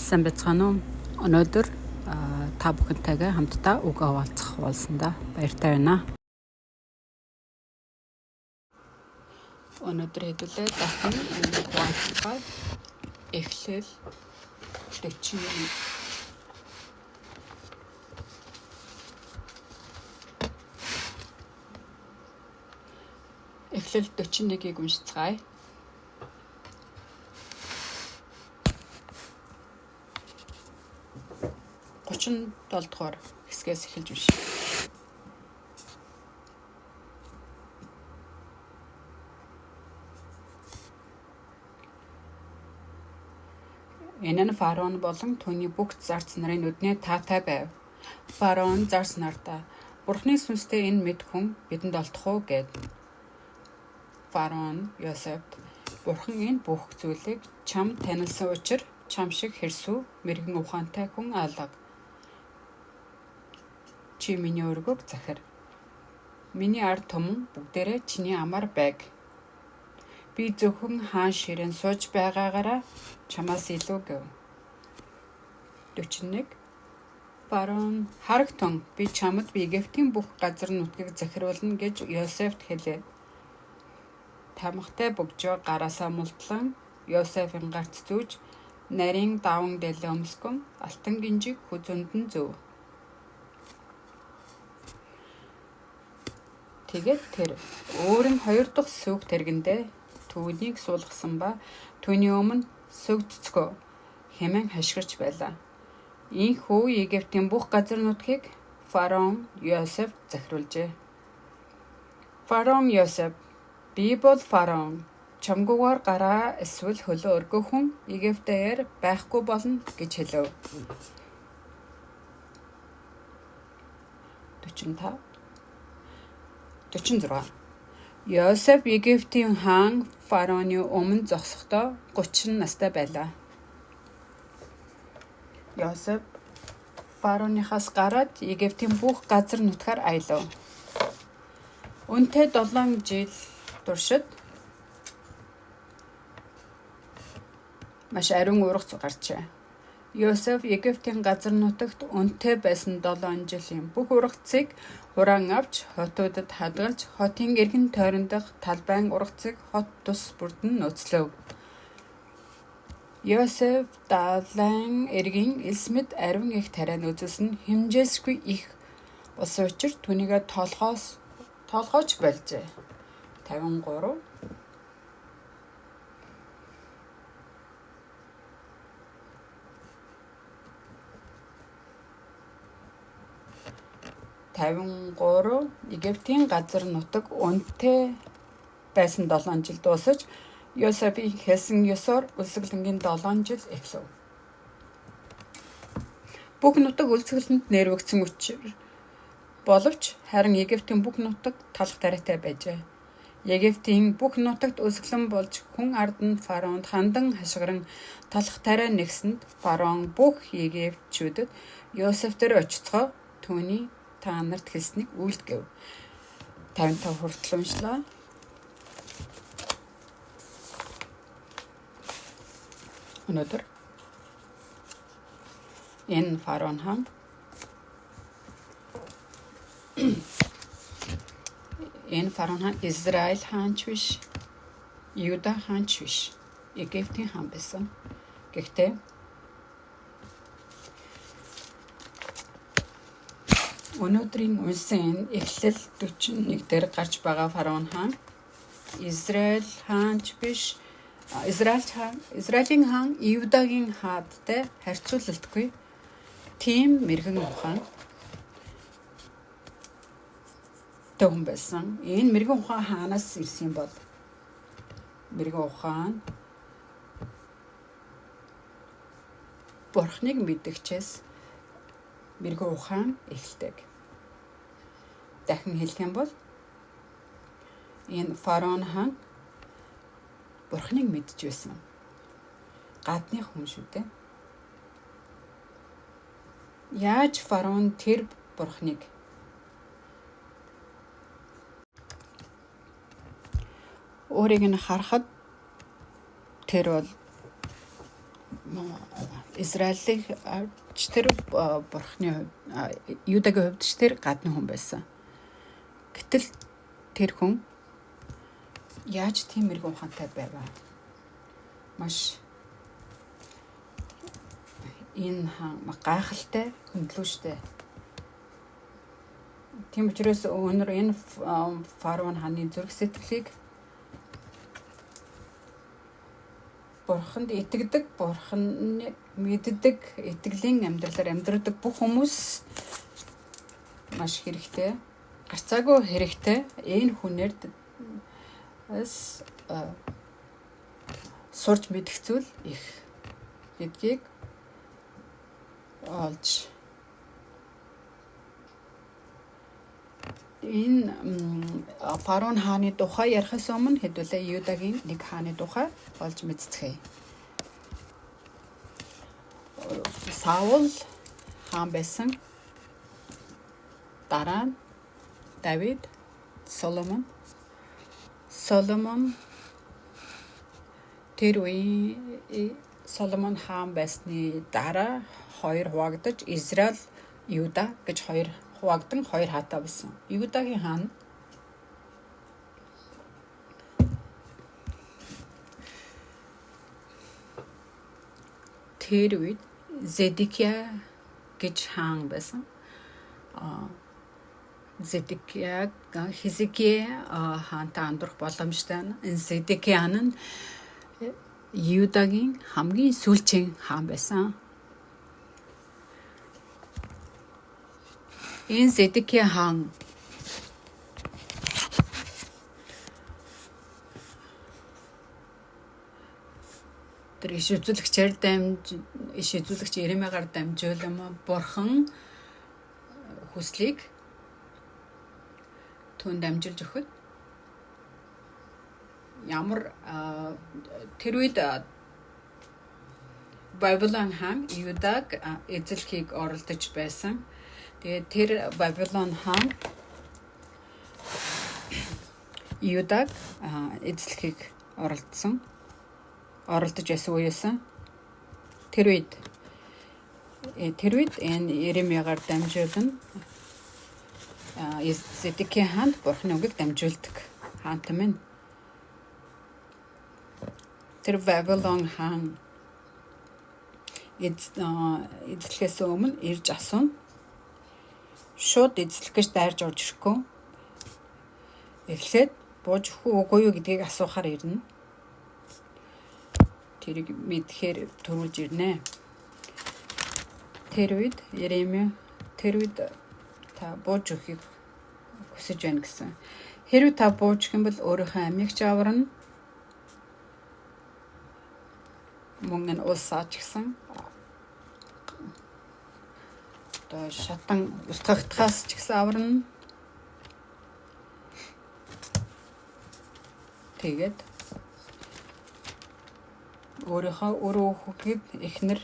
Сайн байцгаана уу? Өнөөдөр та бүхэнтэйгээ хамтдаа үг хуваалцах болсондоо баяртай байна. Өнөөдөр хэдүүлээ дахин хуваалцах эхлэл 41. Эхлэл 41-ийг уншицгаая. Дугаар хэсгээс эхэлж биш. Энэ нь фараон болон түүний бүх зарц нарын нүднээ таатай байв. Фараон зарц нартаа Бурхны сүнстэй энэ мэд хүн бидэнд олдох уу гэд. Фараон Йосефт Бурхан энэ бүх зүйлийг чамд танилсан учраас чам шиг хэрсүү мэрэгэн ухаантай хүн алга. Чи миний өргөг захир. Миний ард түмэн бүгдээрээ чиний амар байг. Би зөвхөн хаан ширээн сууж байгаагаараа чамаас илүү гэв. 41. Фараон харагтун би чамд Египтийн бүх газар нутгийг захируулна гэж Йосефт хэлээ. Тамхтай бөгжөө гараасаа мултлан Йосефийн гарц зүүж нарийн даван дэлээ өмсгөн алтан гинжиг хүзүнд нь зөв. Тэгээд тэр өөр нь 2 дахь сүг тэргэндээ түүнийг суулгасан ба түүний өмнө сүгдцгөө хэмээн хашгирч байлаа. Ийхүү Египтийн бүх газар нутгийг фараон Йосеф захируулжээ. Фараон Йосеф би бол фараон чамгүйгээр гараа эсвэл хөлөө өргөх хүн Египтээр байхгүй болно гэж хэлв. 46. Йосеф Египтийн хаан фараоны өмнө зогсохдоо 30 настай байлаа. Йосеф фараоныхаас гараад Египтийн бүх газар нутгаар аялав. Үнэтэй 7 жил туршид маш ариун ургац гарчээ. Йосеф Египтийн газар нутагт үнэтэй байсан 7 жилийн бүх ургацыг хураан авч хотуудад хадгалж хотын эргэн тойрон дах талбайн ургацыг хот тус бүрдэн нөөцлөв. Йосеф далайн эргийн элсмэд ариун их тариа нөөцсөн хэмжээсгүй их болсон учраас түүнийгээ тоолгооч болжээ. 53. Египтийн газар нутаг үнэтэй байсан 7 жил дуусаж Йосефийн хэлсэн ёсоор үлсгэлэнгийн 7 жил эхлэв. Бүх нутаг үлсгэлэнд нэрвэгдсэн боловч харин Египтийн бүх нутаг талх тариатай байжээ. Египтийн бүх нутагт үлсгэлэн болж хүн ард нь фараонд хандан хашгиран талх тариа нэгсэнд фараон бүх египтчүүдэд Йосеф дээр очицгоо түүний та нарт хэлснийг үйлдэв. 55 хүртэл уншлаа. Өнөөдөр энэ фараон хаан Израиль хаанч биш, Юда хаанч биш, Египтийн хаан байсан. Гэхдээ өнөөдрийн унсан эхлэл 41 дээр гарч байгаа фараон хаан Израилийн хаан Юдагийн хаадтай харьцуулалтгүй тийм мэрэгэн ухаан төвөн байсан. Энэ мэрэгэн ухаан хаанаас ирсэн бол мэрэгэн ухаан Бурхныг мэдгчээс мэрэгэн ухаан эхэлдэг. Дахин хэлэх юм бол энэ фараон хаан Бурхныг мэдж байсан. Гадны хүн шүү дээ. Яаж фараон тэр Бурхныг өөрийг нь харахад тэр бол Израилийн ч тэр бурхны Юдагийн хувьд ч тэр гадны хүн байсан. Гэтэл тэр хүн яаж тийм мэрэгэн ухаантай байваа? Маш энэ гайхалтай хөндлөөштэй. Тийм учраас өнөр энэ фараон хааны зүрх сэтгэлийг бурханд итгэдэг, бурханд мэддэг, итгэлийн амьдралаар амьдрдаг бүх хүмүүс маш хэрэгтэй. Гарцаагүй хэрэгтэй энэ хүнээр сурч мэдэх зүйл их гэдгийг олж энэ фараон хааны тухай ярихаас өмнө хэдүүлээ Юдагийн нэг хааны тухай олж мэдцгээе. Саул хаан байсан. Дараа нь Давид, Соломон тэр үеийн Соломон хаан байсны дараа хоёр хуваагдаж Израиль, Юда гэж хоёр хуваагдан хоёр хаатай болсон. Юдагийн хаан тэр үед Зедекия гэж хаан байсан. Зедекия Хизкия хаантай андуурах боломжтой. Энэ Зедекия нь Юдагийн хамгийн сүүлчийн хаан байсан. Энэ Зедекия хаан тэр иш үзүүлэгч Иремягаар дамжуулан бурхан хүслийг түн дамжуулж өгөхөд ямар тэр үед Бабилон хаан Юдаг эзлэхийг оролдож байсан. Тэгээд тэр Бабилон хаан Юдаг эзлэхийг оролдож байсан үеэсэн. Тэр үед энэ Иремягаар дамжуулан Зедекия хаанд бурхны үгийг дамжуулдаг хаант минь. Тэр Бабилон хаан эзлэхээс өмнө ирж асууна. Шууд эзлэх гэж дайрж орж ирэхгүй. Эхлээд бууж өгөх үгүй юу гэдгийг асуухаар ирнэ. Тэрийг мэдхээр төрүүлж ирнэ. Тэр үед Иремя та бууж өгөхийг хүсэж байна гэсэн. Хэрвээ та бууж өгөх юм бол өөрийнхөө амийг ч аварна. Мөн нь улсаач гэсэн. Одоо шатан устгахтаас ч гэсэн аварна. Тэгээд өөрөө хүүхэд эхнэр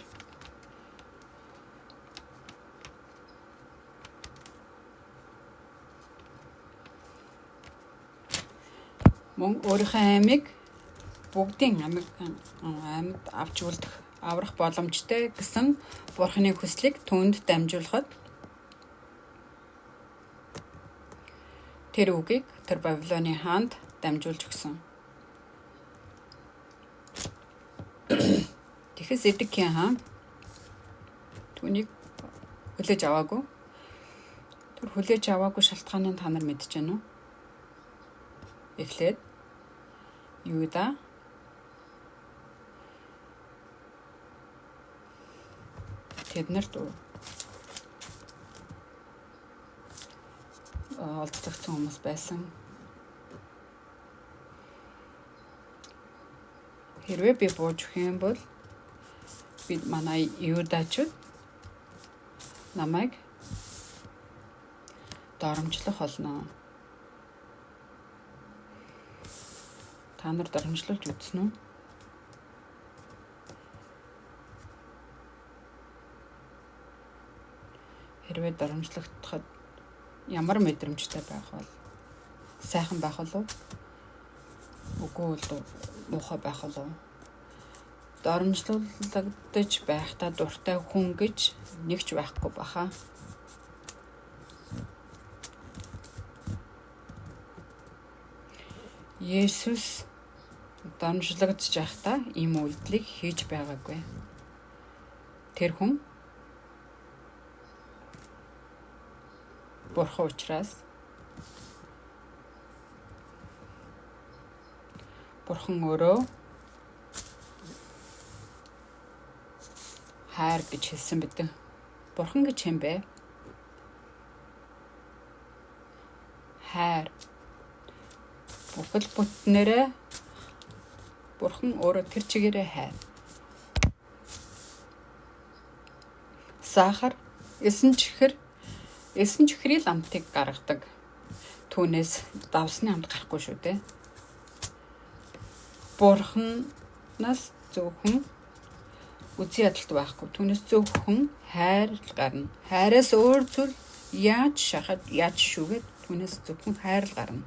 мөн өөрийнхөө амийг бүгдийн амьд авч аврах боломжтой гэсэн бурхны хүслийг түүнд дамжуулахад тэр үгийг тэр Бабилоны хаанд дамжуулж өгсөн. Тэгэхээр Зедекия хаан түүнийг хүлээж аваагүй. Тэр хүлээж аваагүй шалтгааныг та нар мэдэж байна уу? Эхлээд Юда тэднэрт олддогцсон хүмүүс байсан. Хэрвээ би бууж өгөх юм бол бид манай Юдачуд намайг доромжлох болно. Та нар доромжлуулж үзсэн үү? Хэрвээ доромжлогдоход ямар мэдрэмжтэй байх бол сайхан байх болов уу? Үгүй бол муухай байх болов уу? доромжлуулагдаж байхдаа дуртай хүн гэж нэгч байхгүй баха. Есүс доромжлогдож байхдаа ийм үйлдэлийг хийж байгаагүй. Тэр хүн Бурхан учраас Бурхан өөрөө хайр гэж хэлсэн бидэг. Бурхан гэж юм бэ? Хайр. Бүхэл бүтнээрээ Бурхан өөрөө тэр чигээрээ хайр. Сахар эсэн чихрийн амтыг гаргадаг. Түүнээс давсны амт гарахгүй шүү дээ. Бурханаас зөвхөн үзий ядалт байхгүй. Түүнээс зөвхөн хайр гарна. Хайраас өөр зүйл яаж шүүгээд түүнээс зөвхөн хайр гарна.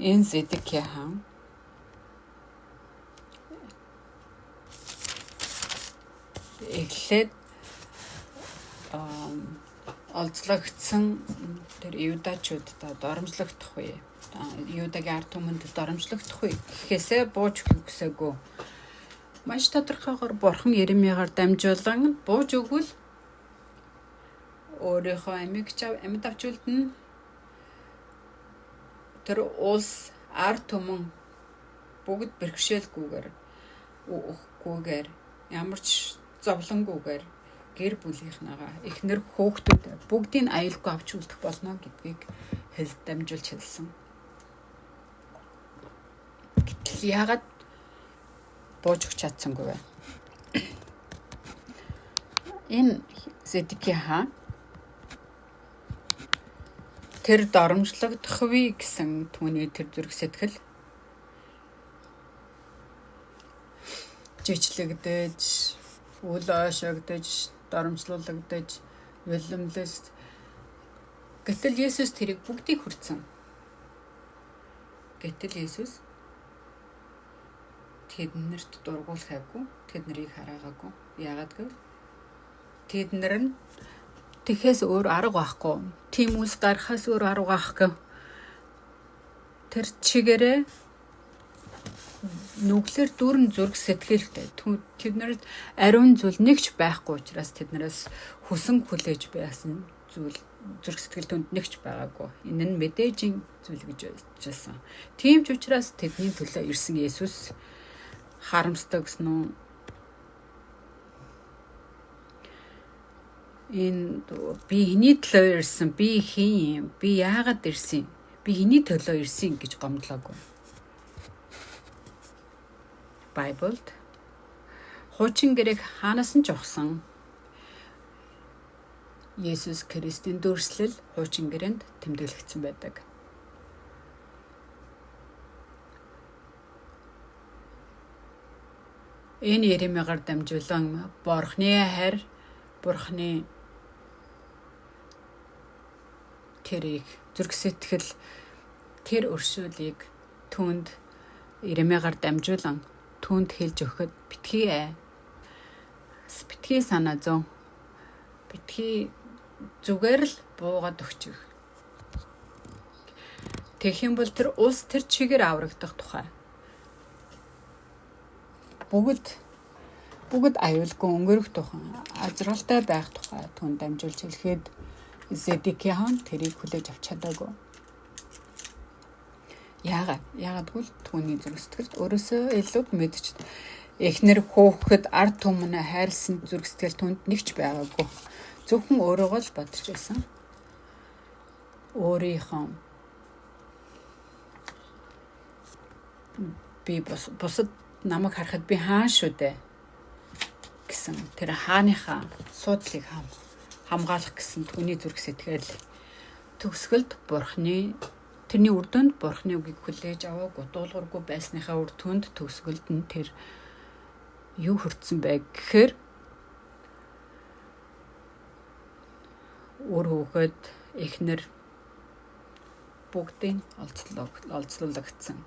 Энэ Зэдекия хаан эхлээд олзлогдсон тэр юудачуудад доромжлогдох үе. Юудагийн ард түмэнд доромжлогдох үе гэхээсээ бууж өгсөөгүй. Маш тодорхойгоор Бурхан Иеремиагаар дамжуулан бууж өгвөл өөрийнхөө амьд авч үлдэн тэр улс ард түмэн бүгд бэрхшээлгүйгээр ямар ч зовлонгүйгээр гэр бүлийнхнээгаа эхнэр хүүхдүүд бүгдийг аюулгүй авч үлдэх болно гэдгийг дамжуулж хэлсэн. Гэтэл яагаад бууж өгч чадсангүй вэ? Энэ Зэдекия хаан тэр доромжлогдох вэ гэсэн түүний тэр зүрх сэтгэл жичлэгдэж, үл ойшоогдож, доромжлуулагдаж, улимлж. Гэтэл Есүс тэрийг бүгдийг хүртсэн. Гэтэл Есүс тэднэрт дургуулхаагүй, тэднийг хараагүй. Яагаад гэвэл тэднэр нь тэхээс өөр арга байхгүй. Тийм үс гарахаас өөр арга байхгүй. Тэр чигээрээ нүглэр дүүрэн зүрх сэтгэлтэй. Тэднэрт ариун зүйл нэгч байхгүй учраас тэднээс хүсэн хүлээж байсан зүйл зүрх сэтгэл түнд нэгч байгаагүй. Энэ нь мэдээжийн зүйл гэж хэлсэн. Тийм ч учраас тэдний төлөө ирсэн Есүс харамсдаг гэсэн нь энэ би хэний төлөө ирсэн, би хийн юм, би яагаад ирсэн, би хэний төлөө ирсэн гэж гомдлоогүй. Библиэд хуучин гэрээг хаанаас нь жогсон Есүс Христийн дүрслэл хуучин гэрээнд тэмдэглэгдсэн байдаг. Энэ Иеремиагаар дамжуулан Бурхны хайр, Бурхны тэрийг зүрх сэтгэл тэр өршөөлийг түүнд Иеремиагаар дамжуулан түүнд хэлж өгөхөд битгий санаа зов. Битгий зүгээр л буугаад өгчих. Тэгэх юм бол тэр улс тэр чигээр аврагдах тухай. Бүгд аюулгүй өнгөрөх тухай, азралтай байх тухай түүнд дамжуулж хэлэхэд Зэдекия хаан тэрийг хүлээж авч чадаагүй. Яагаад түүний зүрх сэтгэлд өөрөөсөө илүү мэдж эхнэр хөөхөд ард түмнээ хайрлсан зүрх сэтгэл түнд нэгч байгаагүй. Зөвхөн өөрөөгөө л бодож байсан. Өөрийнхөө би бусад намайг харахад би хаан шүү дээ гэсэн тэр хааныхаа суудлыг хамгаалах гэсэн түүний зүрх сэтгэл төгсгөлд Бурхны тэрний үр дүнд Бурхны үгийг хүлээж аваагүй дуулуургүй байсныхаа үр дүнд төгсгөлд нь тэр юу хүртсэн бэ гэхээр өөр хөөхөд эхнэр бүгдийн олзлуулагдсан.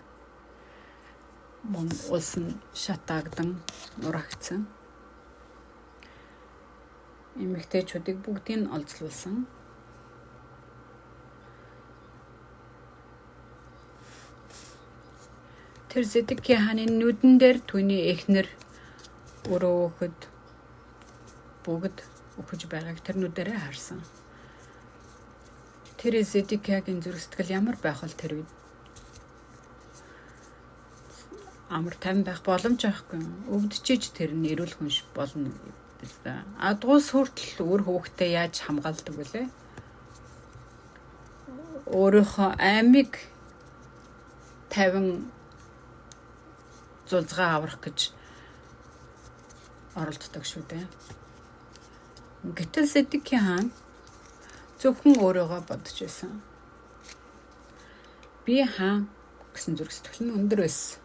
Мөн улс нь шатаагдан нурагдсан. Эмэгтэйчүүдийг бүгдийг олзлуулсан. Тэр Зэдэкия хааны нүдэн дээр түүний эхнэр өрөө өгөхөд бүгд өгөж байгааг тэр нүдэрээ харсан. Тэр Зэдэкиягийн зүрх сэтгэл ямар байх вэ тэр үед? Амар тайван байх боломж байхгүй. Өвдөж тэр нь эрүүл хүнш болно биз дээ. Адгуус хүртэл үр хүүхдээ яаж хамгаалдаг вүлээ? Өөрийнхөө аймыг тавин зулцгаа аврах гэж оролддог шүү дээ. Гэтэл Зэдэкия хаан зөвхөн өөрийгөө бодож байсан. Би хаан гэсэн зүрх сэтгэл нь өндөр байсан.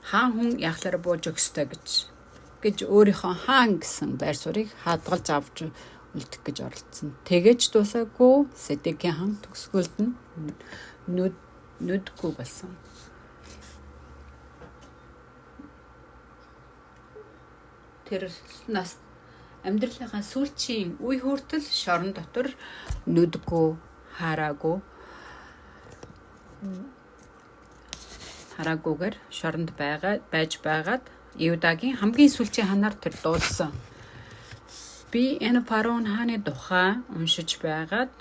Хаан хүн яхалаар бууж өгстэй гэж өөрийнхөө хаан гэсэн байр суурийг хадгалж авч үлдэх гэж оролдсон. Тэгэж дуусаагүй Зэдэкия хаан төгсгөлд нь нүдгүй болсон. Тэр нас амьдралынхаа сүүлчийн үе хүртэл шорон дотор нүдгүй хараагүйгээр шоронд байж байгаад Юдагийн хамгийн сүүлчийн ханаар тэр дуулсан. Би энэ фараон хааны тухай уншиж байгаад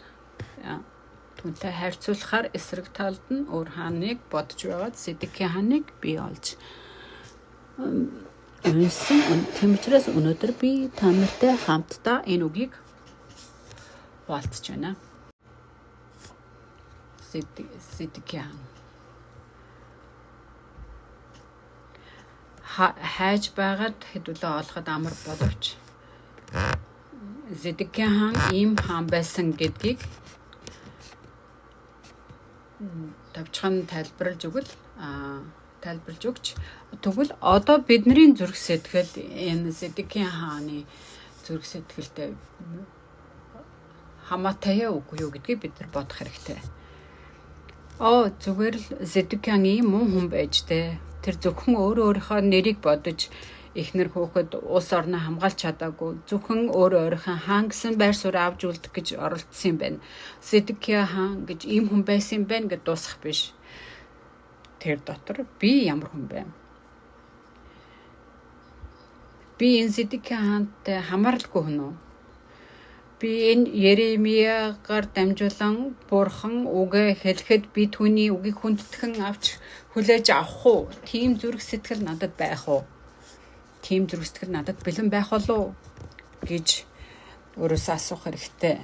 түүнтэй харьцуулахаар эсрэг талд нь өөр хааныг бодож байгаад Зэдэкия хааныг бий олж үнсэн. Тийм учраас өнөөдөр би та нартай хамтдаа энэ үгийг хуваалцж байна. Зэдэкия хайж байгаад хэдүүлээ олоход амар боловч Зэдэкия хаан ийм хаан байсан гэдгийг тавчхан тайлбарлаж өгч тэгвэл одоо бидний зүрх сэтгэл энэ Зэдэкия хааны зүрх сэтгэлтэй хамаатай үгүй юу гэдгийг бид нар бодох хэрэгтэй. Зүгээр л Зэдэкиян ийм муу хүн байж дээ. Тэр зөвхөн өөрийнхөө нэрийг бодож эхнэр хөөхөд улс орноо хамгаалж чадаагүй. Зөвхөн өөрийнхөө хаан гэсэн байр суурь авч үлдэх гэж оролдсон юм байна. Зэдэкия хаан гэж ийм хүн байсан юм байна гэж дуусах биш. Тэр дотор би ямар хүн бэ? Би энэ Зэдэкия хаантай хамааралгүй хүн үү? Би энэ Еремиягаар дамжуулан бурхан үгээ хэлэхэд би түүний үгийг хүндэтгэн авч хүлээж авах уу? Тийм зүрх сэтгэл надад байх уу? Тийм зүрх сэтгэл надад бэлэн байх болов гэж өөрөөсөө асуух хэрэгтэй.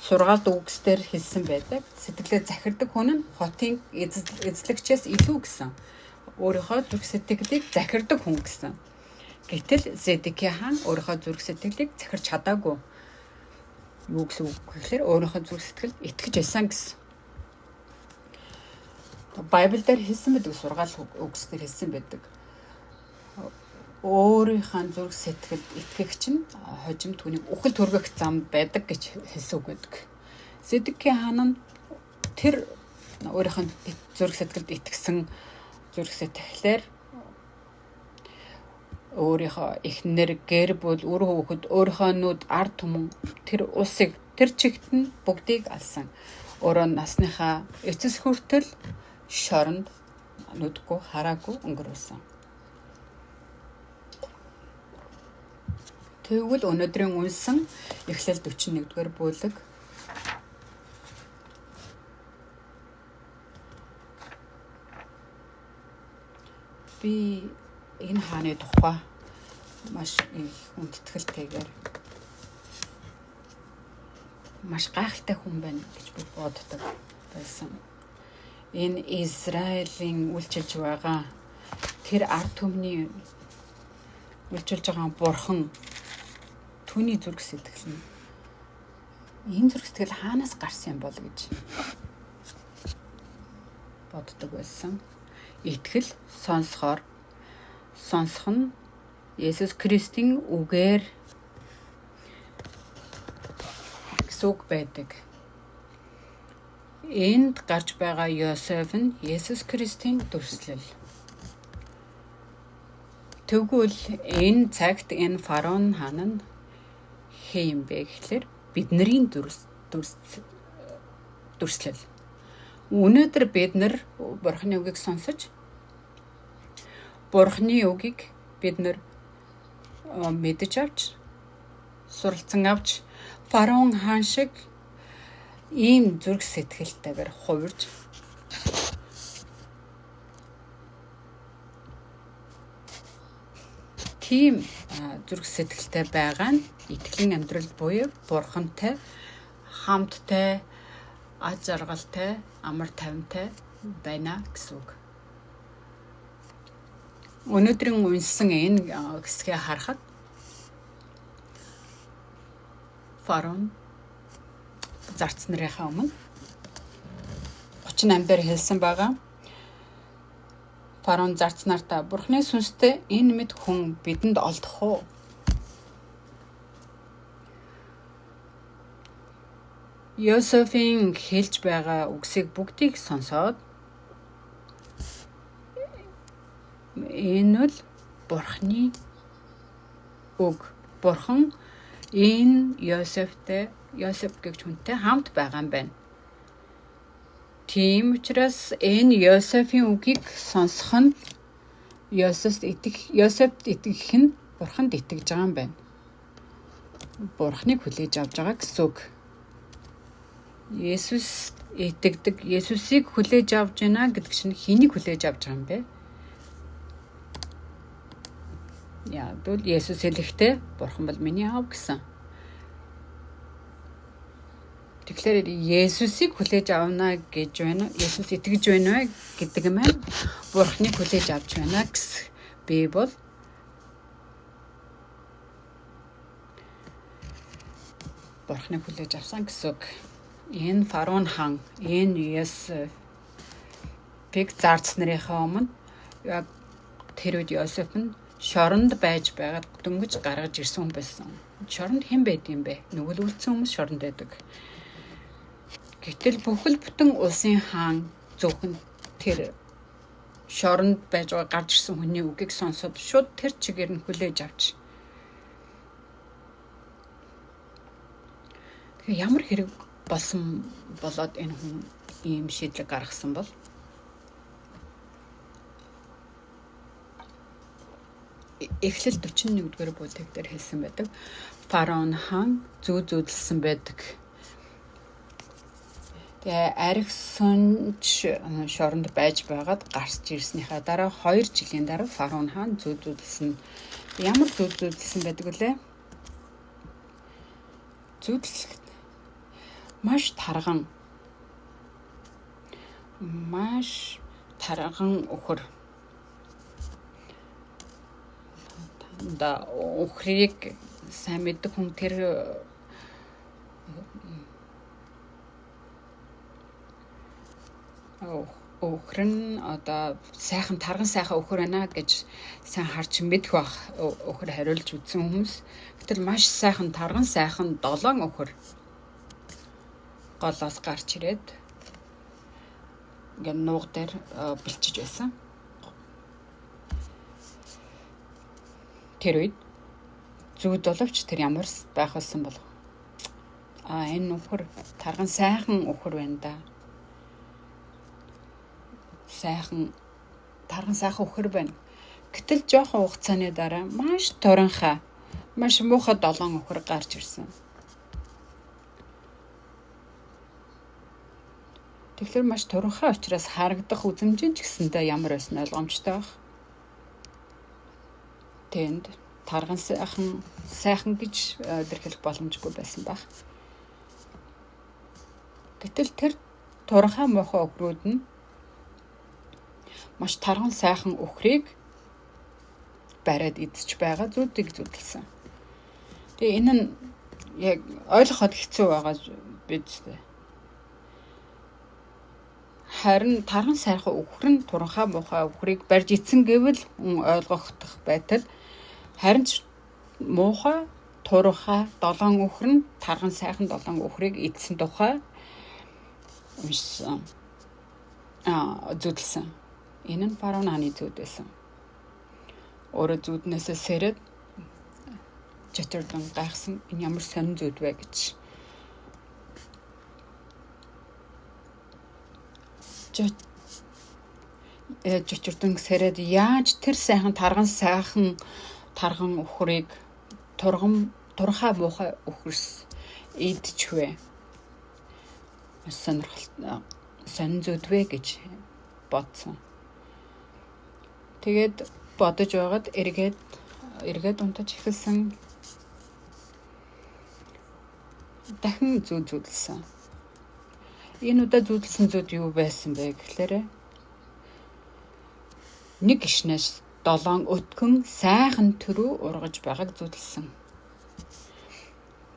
Сургаалт үгсээр хэлсэн байдаг. Сэтгэлээ захирдаг хүн нь хотын эзлэгчээс илүү гэсэн. Өөрийнхөө зүрх сэтгэлийг захирдаг хүн гэсэн. Гэтэл Зэдэкия хаан өөрийнхөө зүрх сэтгэлийг захирч чадаагүй. Юу гэсэн үг гэхээр өөрийнхөө зүрх сэтгэлд итгэж байсан гэсэн. Байблаар хэлсэн байдаг, сургаал үгсээр хэлсэн байдаг. Өөрийнхөө зүрх сэтгэлд итгэх чинь хожим түүнийг үхэл түргэх зам байдаг гэж хэлсэн үг байдаг. Зэдэкия хаан нь тэр өөрийнхөө зүрх сэтгэлд итгэсэн зүрх сэтгэлээр өөрийнхөө эхнэр гэр бүл үр хүүхэд өөрийнхөө нүд ард түмэн тэр улсыг тэр чигт нь бүгдийг алсан. Өөрөө насныхаа эцэс хүртэл шоронд нүдгүй хараагүй өнгөрөөсөн. Тэгвэл өнөөдрийн үнсэн Эхлэл 41-р бүлэг би энэ хааны тухай маш хүндэтгэлтэйгээр маш гайхалтай хүн байна гэж би боддог байсан. Энэ Израилийн үйлчилж байгаа тэр ард түмний үйлчилж байгаа бурхан түүний зүрх сэтгэл нь энэ зүрх сэтгэл хаанаас гарсан юм бол гэж боддог байсан. Итгэл сонсох нь Есүс Христийн үгээр гэсэн үг байдаг. Энд гарч байгаа Йосеф нь Есүс Христийн дүрслэл. Тэгвэл энэ цагт энэ фараон хаан нь хээ юм бэ гэхлээр бидний дүрслэл. Өнөөдөр бид нар Бурхны үгийг сонсож Бурхны үгийг бид нар мэдэж авч суралцсан авч фараон хаан шиг ийм зүрх сэтгэлтэйгээр хувирж тийм зүрх сэтгэлтэй байгаа нь итгэлийн амьдрал буюу Бурхантай хамттай аз жаргалтай амар тайвантай байна гэсэн үг. Өнөөдрийн үнсэн энэ хэсгээ харахад фараон зарц нарынхаа өмнө 38 дээр хэлсэн байгаа. Фараон зарц нартаа Бурхны сүнстэй энэ мэд хүн бидэнд олдох уу? Йосефийн хэлж байгаа үгсийг бүгдийг сонсоод энэ л Бурхны үг. Бурхан энэ Йосеф гэгч хүнтэй хамт байгаа юм байна. Тийм учраас энэ Йосефийн үгийг сонсох нь Йосефт итгэх нь Бурханд итгэж байгаа юм байна. Бурхныг хүлээж авч байгаа гэсэн үг. Есүс итгэдэг, Есүсийг хүлээж авч байна гэдэг чинь хэнийг хүлээж авч байгаа юм бэ? Тэгвэл Есүс хэлэхдээ Бурхан бол миний аав гэсэн. Тэгэхээр Есүсийг хүлээж авна гэж байна. Есүс итгэж байна гэдэг нь Бурханыг хүлээж авч байна гэсэн. Би бол Бурханыг хүлээж авсан гэсэн үг. Энэ фараон хаан, энэ Йосефийг зарц нарынхаа өмнө яг тэр үед Йосеф нь шоронд байж байгаад дөнгөж гаргаж ирсэн хүн байсан. Шоронд хэн байд юм бэ? Нүгэл үлдсэн хүмүүс шоронд байдаг. Гэтэл бүхэл бүтэн улсын хаан зөвхөн тэр шоронд байж байгаа гарч ирсэн хүний үгийг сонсоод шууд тэр чигээр нь хүлээж авч. Тэгээ ямар хэрэг болсон болоод энэ хүн ийм шийдлийг гаргасан бол Эхлэл 41-р бүлэг дээр хэлсэн байдаг. Фараон хаан зүүдэлсэн байдаг. Тэгээ арх сүнж шоронд байж байгаад гарч ирснийхаа дараа 2 жилийн дараа фараон хаан зүүдэлсэн. Ямар зүүдэлсэн байдаг вүлээ? Зүүдэлсэн маш тарган өхөр өхрийг сайн мэддэг хүн тэр өхөр нь одоо сайхан тарган сайхан өхөр байна гэж сайн харж мэдэх бах өхөр хариулж үзсэн хүмүүс. Гэтэл маш сайхан тарган сайхан 7 өхөр голоос гарч ирээд ингээд нууг дээр бэлчиж байсан. Тэр үед зүуд боловч тэр ямар байх болсон болов? Энэ өхөр тарган сайхан өхөр байна да. Тарган сайхан өхөр байна. Гэтэл жоохон хугацааны дараа маш туранхай, маш муухай 7 өхөр гарч ирсэн. Тэгэхээр маш туранхай учраас харагдах үзмжин ч гэсэндээ ямар байсан ойлгомжтой байх. Тэнд тарган сайхан гэж илэрхийлэх боломжгүй байсан баг. Гэтэл тэр туранхай муухай өхрүүд нь маш тарган сайхан өхрийг бариад идэж байгаа зүйлийг зүтэлсэн. Тэгээ энэ нь яг ойлгоход хэцүү байгаа бидтэй. Харин тарган сайхан өхөр нь туранхай муухай өхрийг барьж идсэн гэвэл ойлгохдох байтал харин муухай туранхай 7 өхөр нь тарган сайхан 7 өхрийг идсэн тухай уншсан. Зүудэлсэн. Энэ нь фараон хааны зүуд байсан. Өөрөө зүуднээс сэрээд Жочирдун гайхсан энэ ямар сонин зүуд вэ гэж. Жочирдун сэрээд яаж тэр сайхан тарган өхрийг турхаа муухай өхрс идчихвэ. Сонин зүуд вэ гэж бодсон. Тэгээд бодож байгаад эргээд унтаж эхэлсэн. Дахин зүудэлсэн. Энэ удаа зүудэлсэн зүуд юу байсан бэ гэхлээрэ нэг гишнээс 7 өтгөн сайхан төрөө ургаж байгааг зүудэлсэн.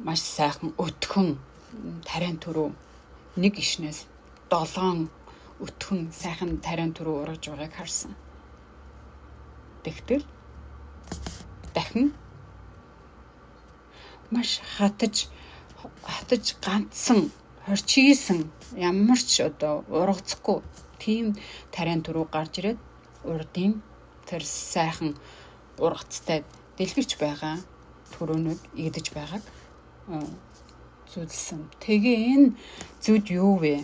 Маш сайхан өтгөн тариан төрөө нэг гишнээс 7 өтгөн сайхан тариан төрөө ургаж байгааг харсан. Тэгтэл дахин маш хатаж ганцсан хорчийсэн ямар ч ургацгүй тийм тариан төрөө гарч ирээд урдын тэр сайхан ургацтай дэлгэрч байгаа төрөөнүүд игдэж байгааг зүудэлсэн. Тэгээ энэ зүуд юу вэ?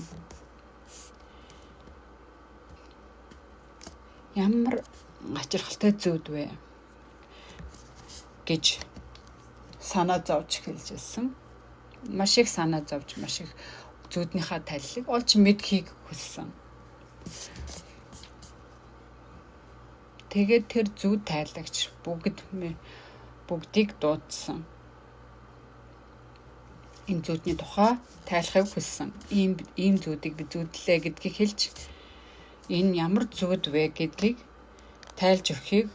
Ямар ачирхалтай зүуд вэ гэж санаа зовж хэлжсэн. Маш их санаа зовж, маш их зүуднийхаа тайллыг олж мэдхийг хүссэн. Тэгээд тэр зүуд тайлагч бүгдийг дуудсан. Энэ зүудний тухай тайлахыг хүссэн. Ийм зүудийг би зүудлээ гэдгийг хэлж энэ ямар зүуд вэ гэдгийг тайлж өгөхийг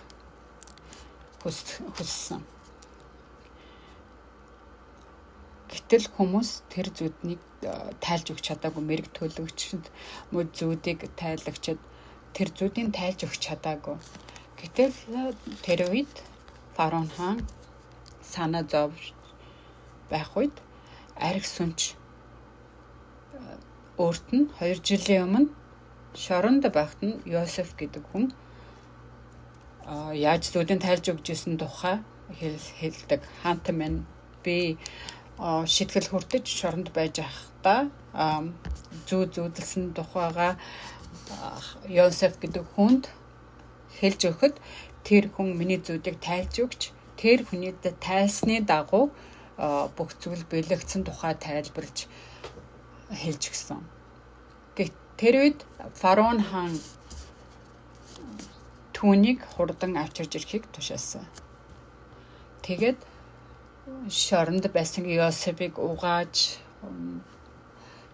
хүссэн. Гэтэл хүмүүс тэр зүуднийг тайлж өгч чадаагүй, мэрэг төлөвчд мөн зүудийг тайлагчид тэр зүудийг тайлж өгч чадаагүй. Гэтэл тэр үед фараон хаан санаа зовж байх үед арх сүнч өөрт нь 2 жилийн өмнө шоронд байхад нь Йосеф гэдэг хүн яаж зүудийг тайлж өгч исэн тухай хэлдэг. Хаант минь би шитгэл хүртэж шоронд байж байхдаа зүудэлсэн тухайга Йосеф гэдэг хүнд хэлж өгөхөд тэр хүн миний зүудийг тайлж өгч тэр хүний тайлсны дагуу бүх зүйл бэлэгдсэн тухай тайлбарлаж хэлж өгсөн. Тэр үед фараон хаан түүнийг хурдан авчирж ирэхийг тушаасан. Тэгээд шоронд байсан Йосефийг угааж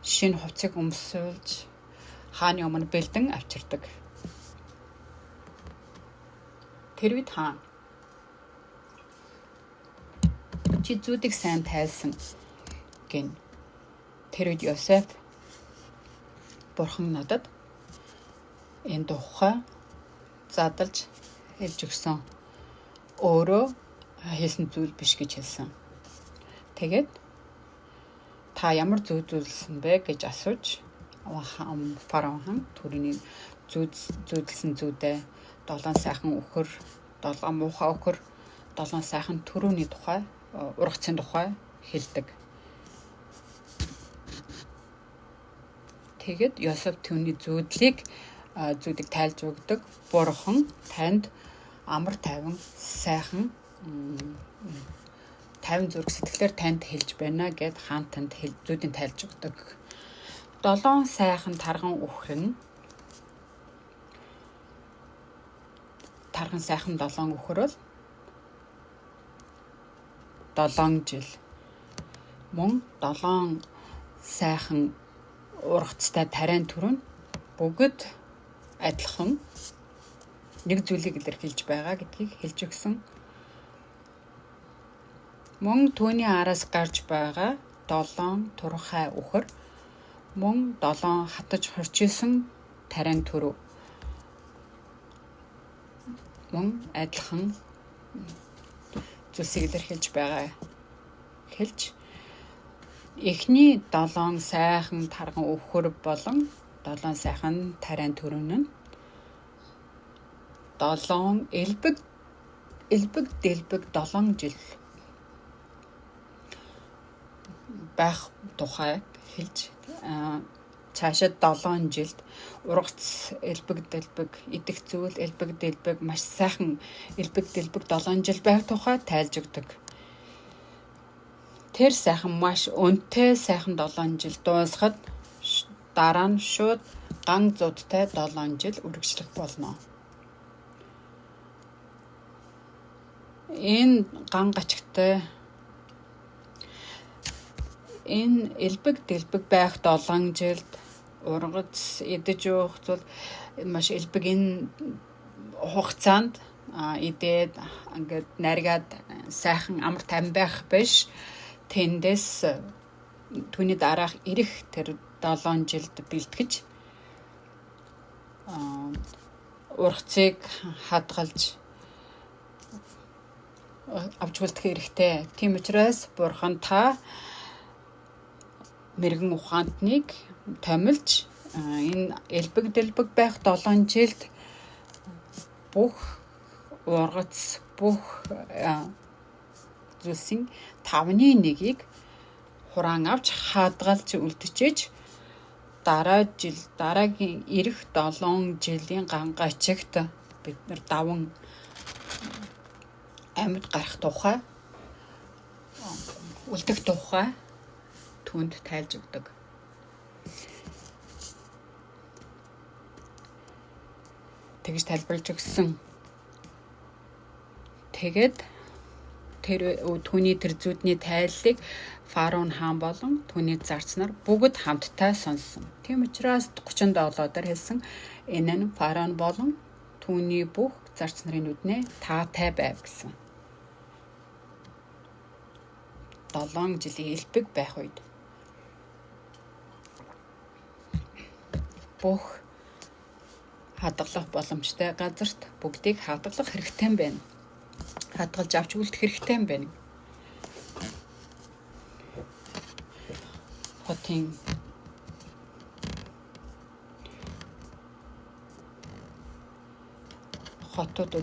шинэ хувцсыг өмсүүлж хааны өмнө бэлдэн авчирдаг. Тэр үед хаан чи зүудийг сайн тайлсан гин. Тэр үед Йосеф бурхан надад энэ тухай задлж хэлж өгсөн. Өөрөө хийсэн зүйл биш гэж хэлсэн. Тэгээд та ямар зүудэлсэн бэ гэж асууж фараон хаан түрүүний зүудэлсэн зүудээ 7 сайхан өхөр, 7 муухай өхөр, 7 сайхан төрөний тухай, ургацын тухай хэлдэг. Тэгээд Йосеф түүний зүудийг тайлж өгдөг. Бурхан танд амар тайван сайхан 50 зүрх сэтгэлээр танд хэлж байна гэд хаан танд зүудийг тайлж өгдөг. 7 сайхан тарган өхөр нь тарган сайхан 7 өхөр бол 7 жил. Мөн 7 сайхан ургацтай тариан төрөн бүгд адилхан нэг зүйлийг илэрхийлж байгаа гэдгийг хэлж өгсөн. Мөн түүний араас гарч байгаа 7 турхай өхөр мөн 7 хатаж хорчилсон тариан төрөө мөн адилхан зүйлсийг илэрхийлж байгаа хэлж Эхний 7 сайхан тарган өвхөр болон 7 сайхан тариан төрөн нь 7 элбэг дэлбэг 7 жил байх тухай хэлж цаашид 7 жилд ургац элбэг дэлбэг идэх зүйл элбэг дэлбэг маш сайхан элбэг дэлбэг 7 жил байх тухай тайлж өгдөг. Тэр сайхан маш өнтэй сайхан 7 жил дуусахад дараа нь шууд ган зудтай 7 жил үргэлжлэх болно. Энэ ган гачигтай энэ элбэг дэлбэг байх 7 жилд ургац идэж уух зүйл маш элбэг энэ хугацаанд идээд ингээд наргаад сайхан амар тайван байх биш. Тэндээс түүний дараах ирэх тэр 7 жилд бэлтгэж ургацыг хадгалж авч үлдэх хэрэгтэй. Тийм учраас бурхан та мэрэгэн ухаантныг томилж энэ элбэг дэлбэг байх 7 жилд бүх ургац бүх зүйлсийн 5/1-ийг хураан авч хадгалж үлдчихэж дараагийн ирэх 7 жилийн ган гачигт бид нар даван амьд гарах тухай үлдэх тухай түнд тайлж өгдөг. Тэгж тайлбарлаж өгсөн. Тэгээд түүний тэр зүудний тайллыг фараон хаан болон түүний зарц нар бүгд хамтдаа сонссон. Тийм учраас 37 дээр хэлсэн энэ нь фараон болон түүний бүх зарц нарын нүднээ таатай байв гэсэн. 7 жилийн элбэг байх үед бүх хадгалах боломжтой газарт бүгдийг хадгалах хэрэгтэй юм байна. Хадгалж авч үлдэх хэрэгтэй юм байна. Хотууд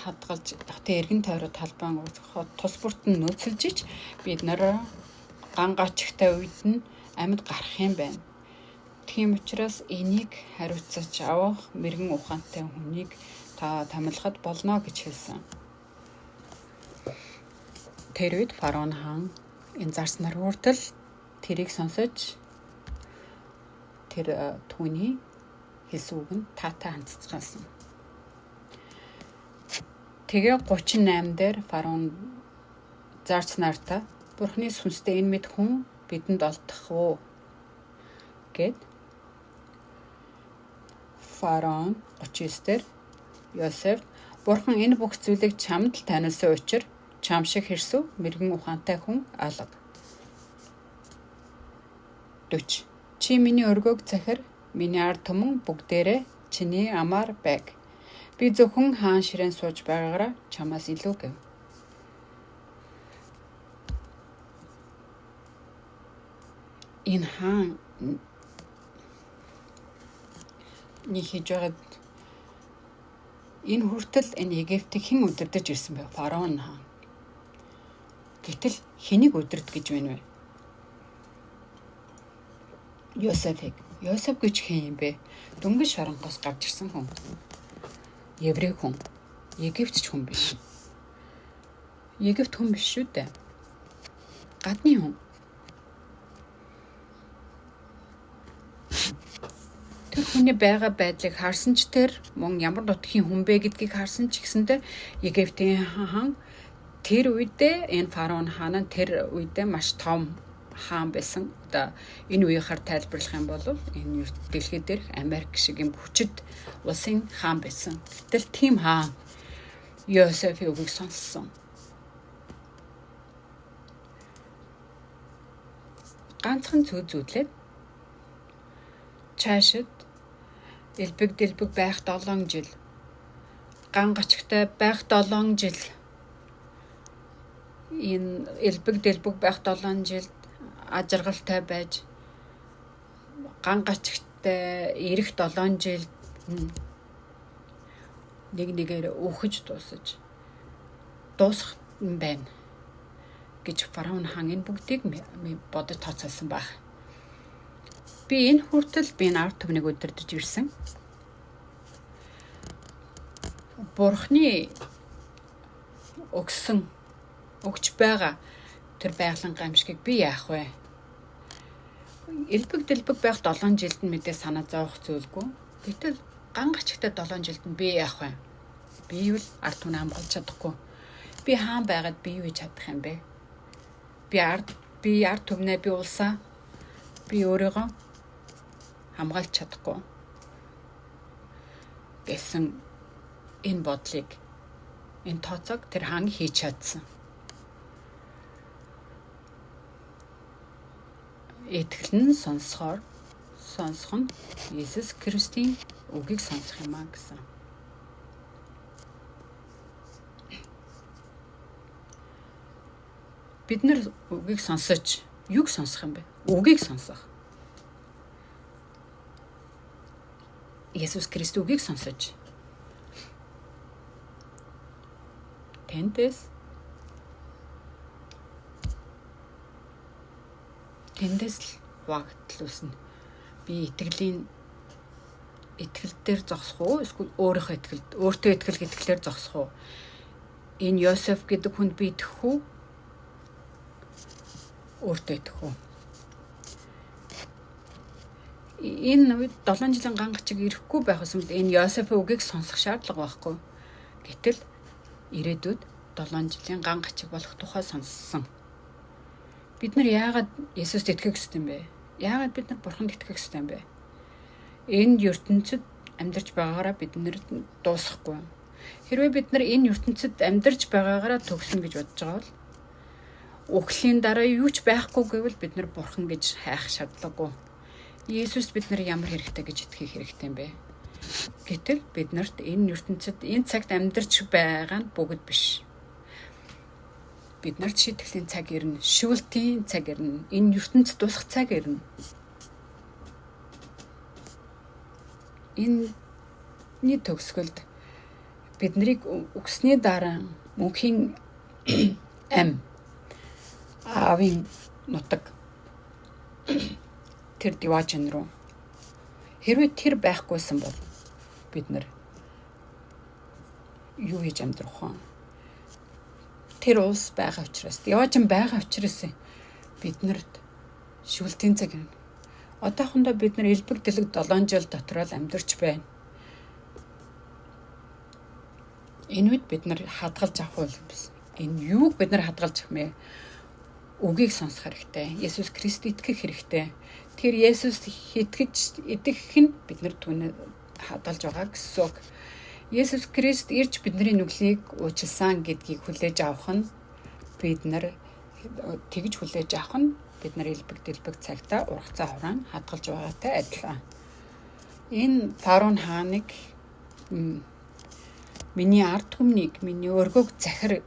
хадгалж хотын эргэн тойроод талбайн тус бүрт нь нөөцөлж бид нар ган гачигтай үед нь амьд гарах юм байна. Тийм учраас энийг хариуцаж авах мэрэгэн ухаантай хүнийг та томилоход болно гэж хэлсэн. Тэр үед фараон хаан энэ зарц нар хүртэл тэрийг сонсож тэр түүний хэлсэн үг нь таатай хандцгаасан. Тэгээ 38 дээр фараон зарц нартаа Бурхны сүнстэй энэ мэд хүн бидэнд олдох уу гэд фараон 39 дээр Йосеф Бурхан энэ бүх зүйлийг чамд л таниулсан учраас чам шиг хэрсв мэрэгэн ухаантай хүн алга. 40 Чи миний өргөөг захир миний ард түмэн бүгдээрээ чиний амаар байг. Би зөвхөн хаан ширээн сууж байгаагаараа чамаас илүү гэв. Энэ хаан хийж байгаад энэ хүртэл энэ Египтийг хэн удирдах ирсэн бэ? Фараон хаан. Гэтэл хэнийг удирд гэж байна вэ? Йосеф гэж хэн юм бэ? Дөнгөж шоронгоос гарч ирсэн хүн. Еврей хүн. Египтч хүн биш. Египт хүн биш шүү дээ. Гадны хүн. Тэр хүний байгаа байдлыг харсан ч тэр мөн ямар нутгийн хүн бэ гэдгийг харсан ч гэсэндээ Египтийн хаан тэр үедээ энэ фараон хаан нь тэр үедээ маш том хаан байсан. Одоо энэ үеийнхаар тайлбарлах юм бол энэ дэлхий дээрх Америк шиг юм хүчит улсын хаан байсан. Гэтэл тийм хаан Йосефийн үгийг сонссон. Ганцхан зүүдлээд цаашид элбэг дэлбэг байх 7 жил ган гачигтай байх 7 жил энэ элбэг дэлбэг байх 7 жилд ажиргалтай байж ган гачигтай ирэх 7 жилд нэгээр өөхөж дуусаж дуусах нь байна гэж фараон хаан энэ бүгдийг бодож тооцоолсон баг. Би энэ хүртэл би энэ ард түмнийг удирдах ирсэн. Бурхны өгч байгаа тэр байгалийн гамшигыг би яах вэ? Элбэг дэлбэг байх 7 жилд нь мэдээ санаа зовох зүйлгүй. Гэтэл ган гачигтай 7 жилд нь би яах вэ? Би юу л ард түмнийг хамгаалж чадахгүй. Би хаан байгаад би юу хийж чадах юм бэ? Би ард түмнээ би улсаа би өөрийгөө хамгаалж чадахгүй гэсэн энэ бодлыг энэ тооцоог тэр хаан хийж чадсан. Итгэл нь сонсох нь Иесус Христийн үгийг сонсох юм аа гэсэн. Бид нар үгийг сонсож юг сонсох юм бэ? Үгийг сонсох. Иесус Христ үгийг сонсож тэндээс л вагтлуулна. Би итгэл дээр зогсох уу? Эсвэл өөртөө итгэл гэдгээр зогсох уу? Энэ Йосеф гэдэг хүнд би итгэх үү? Өөртөө итгэх үү? Энэ үед 7 жилийн ган гачиг ирэхгүй байх юм бол энэ Йосефийн үгийг сонсох шаардлага байхгүй. Гэтэл ирээдүйд 7 жилийн ган гачиг болох тухай сонссон. Бид нар яагаад Иесуст итгэх ёстой юм бэ? Яагаад бид нар Бурханд итгэх ёстой юм бэ? Энэ ертөнцид амьдарч байгаагаараа бид нар дуусахгүй. Хэрвээ бид нар энэ ертөнцид амьдарч байгаагаараа төгснө гэж бодож байгаа бол үхлийн дараа юу ч байхгүй гэвэл бид нар Бурхан гэж хайх шаардлагагүй. Иесуст бид нар ямар хэрэгтэй гэж итгэх хэрэгтэй юм бэ? Гэтэл бид нарт энэ ертөнцид энэ цагт амьдарч байгаа нь бүгд биш. Бид нарт шийтгэлийн цаг ирнэ, шүүлтийн цаг ирнэ, энэ ертөнцид дуусах цаг ирнэ. Энэний төгсгөлд бид нарыг үгсний дараа мөнхийн аавын нутаг тэр диважин руу хэрвээ тэр байхгүйсэн бол бид нар юу хийж амьдрах вэ? Тэр улс байгаа учраас диважин байгаа учраас бид нарт шүүлтийн цаг ирнэ. Одоохондоо бид нар элбэг дэлэг 7 жил дотор л амьдарч байна. Энэ үед бид нар хадгалж авах бол энэ юуг бид нар хадгалж авах юм бэ? Үгийг сонсох хэрэгтэй. Иесус Христ итгэх хэрэгтэй. Тэр Иесуст итгэх нь бид нар түүнээ хадгалж байгаа гэсэн үг. Иесус Христ ирж бидний нүглийг уучлсан гэдгийг хүлээж авах нь бид нар тэгж хүлээж авах нь бид нар элбэг дэлбэг цагтаа ургацаа хураан хадгалж байгаатай адилхан. Энэ фараон хааныг миний ард түмнийг миний өргөг захир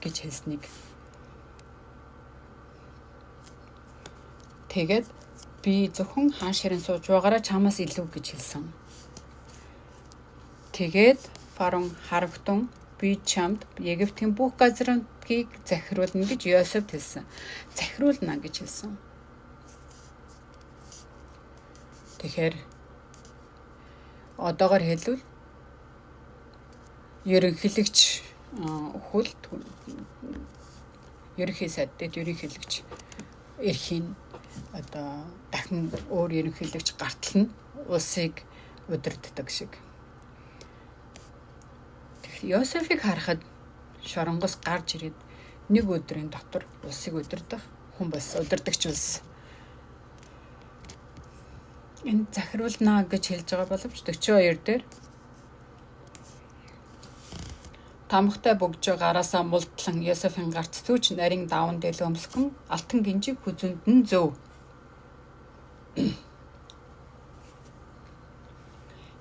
гэж хэлснийг тэгээд би зөвхөн хаан ширэн сууж байгаараа чамаас илүү гэж хэлсэн. Тэгээд фараон харагтун би чамд Египтийн бүх газрыг захируулна гэж Йосеф хэлсэн. Захируулна гэж хэлсэн. Тэгэхээр одоогоор хэлвэл ерөнхийлөгч ерөнхий сайдд ерөнхийлөгч эрхийн одоо дахин өөр ерөнхийлөгч гартал нь улсыг удирддаг шиг. Йосефийг харахад шоронгоос гарч ирээд нэг өдрийн дотор улсыг удирдах хүн болсон, удирдагч болсон. Энэ захируулна гэж хэлж байгаа боловч 42 дээр тамхтай бөгж гараасаа мултлан Йосефийн гарт зүүч нарийн даван дээр өмсгөн алтан гинжиг хүзүнд нь зөв.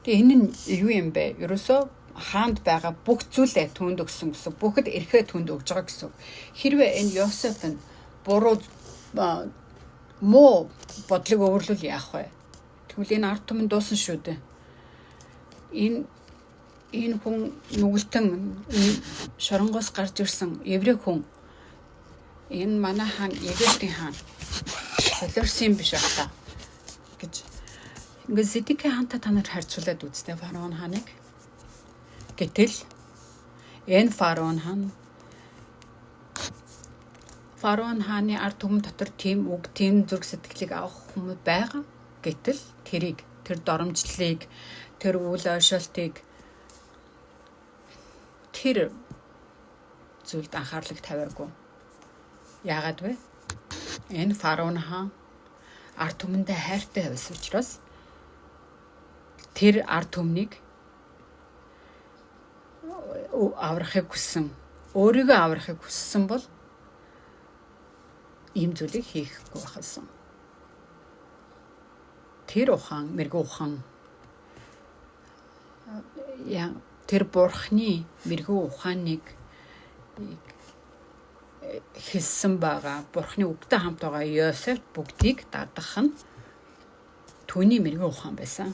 Тэгээ энэ нь юу юм бэ? Ерөөсөө хаанд байгаа бүх зүйлээ түнд өгсөн гэсэн. Бүхэд эрхээ түнд өгж байгаа гэсэн. Хэрвээ энэ Йосеф нь буруу муу бодлыг өвөрлөл яах вэ? Тэгвэл энэ ард түмэн дуусан шүү дээ. Энэ хүн нүгэлтэн шоронгоос гарч ирсэн еврей хүн. Энэ манай хаан Египтийн хаан солиорсон биш байх та гэж. Ингээд Зэдекия хаантай та нар харьцуулаад үзтээ фараон хааныг. Гэтэл энэ фараон хааны ард түмэн дотор тийм үг, тийм зүрх сэтгэлийг авах хүмүүс байгаа. Гэтэл тэр доромжлыг, тэр үйл ойшоолтыг тэр зүйлд анхаарлыг тавиагүй. Яагаад вэ? Энэ фараон хаан ард түмэндээ хайртай байсан учраас тэр ард түмнийг аврахыг хүссэн. Өөрийгөө аврахыг хүссэн бол ийм зүйлийг хийхгүй байхсан. Тэр ухаан, мэрэгүү ухаан тэр бурхны мэрэгүү ухааныг хэлсэн байгаа. Бурхны үгтэй хамт байгаа Йосеф бүгдийг дадах нь түүний мэрэгүү ухаан байсан.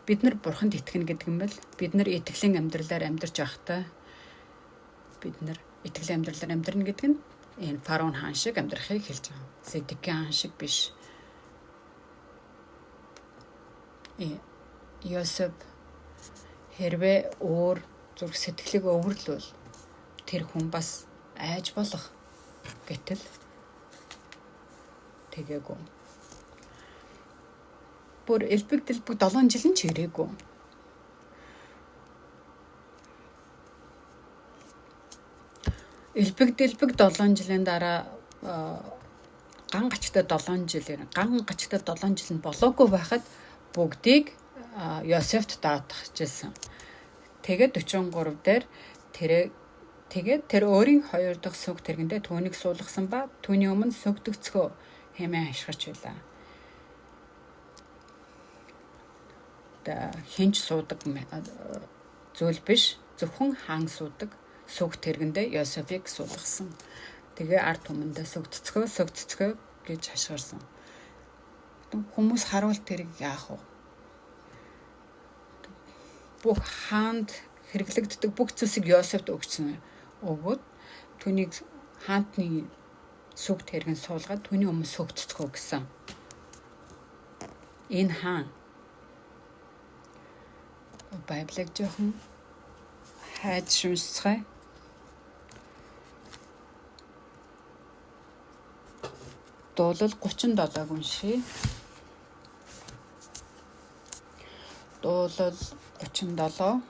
Бид нар бурханд итгэнэ гэдэг юм бол бид нар итгэлийн амьдралаар амьдарч байхдаа бид нар итгэлийн амьдралаар амьдрна гэдэг нь энэ фараон хаан шиг амьдрахыг хэлж байгаа. Зэдекия хаан шиг биш. Йосеф хэрвээ өөр зүрх сэтгэлийг өвөрлөвөл тэр хүн бас айж болох. Гэтэл тэгээгүй. Бүр элбэг 7 жилийн ч ирээгүй. Элбэг 7 жилийн дараа ган гачтай 7 жил нь болоогүй байхад бүгдийг Йосефт даатгахжсэн. Тэгээд 43 дээр тэр өөрийн 2 дахь сүг тэргэндээ түүнийг суулгасан ба түүний өмнө сүгдөгцгөө хэмээн хашгирч байлаа. Хинч суудаг зүйл биш, зөвхөн хаан суудаг сүг тэргэндээ Йосефийг суулгасан. Тэгээ ард түмэндээ сүгдцгөө гэж хашгирсан. Хүмүүс харуул тэрийг яах вэ? Бүх хаанд хэрэглэгддэг бүх зүйлсийг Йосефт өгсөн. Өгөөд түүнийг хаантны сүг тэргэн суулгаад түүний өмнө сүгдцгөө гэсэн. Энэ хаан Библийг жоохон хайж шүнсцгай. Дуулал 37-г уншия. Дуулал 37.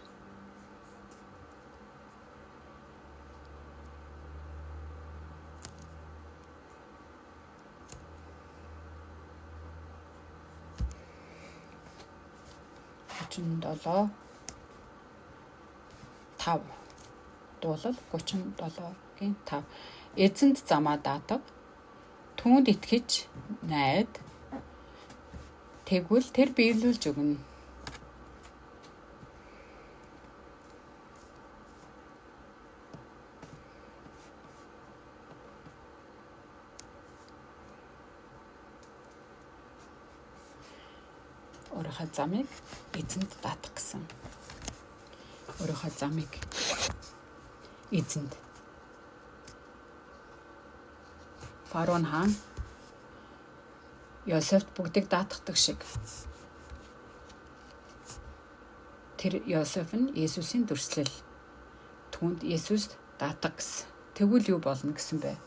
Дуулал 37-гийн 5. Эзэнд замаа даатав. Түүнд итгэж найд. Тэгвэл тэр биелүүлж өгнө. Өөрийнхөө замыг эзэнд даатах гэсэн. Өөрийнхөө замыг эзэнд. Фараон хаан Йосефт бүгдийг даатгадаг шиг. Тэр Йосеф нь Есүсийн дүрслэл. Түүнд Есүст даатах гэсэн. Тэгвэл юу болно гэсэн бэ?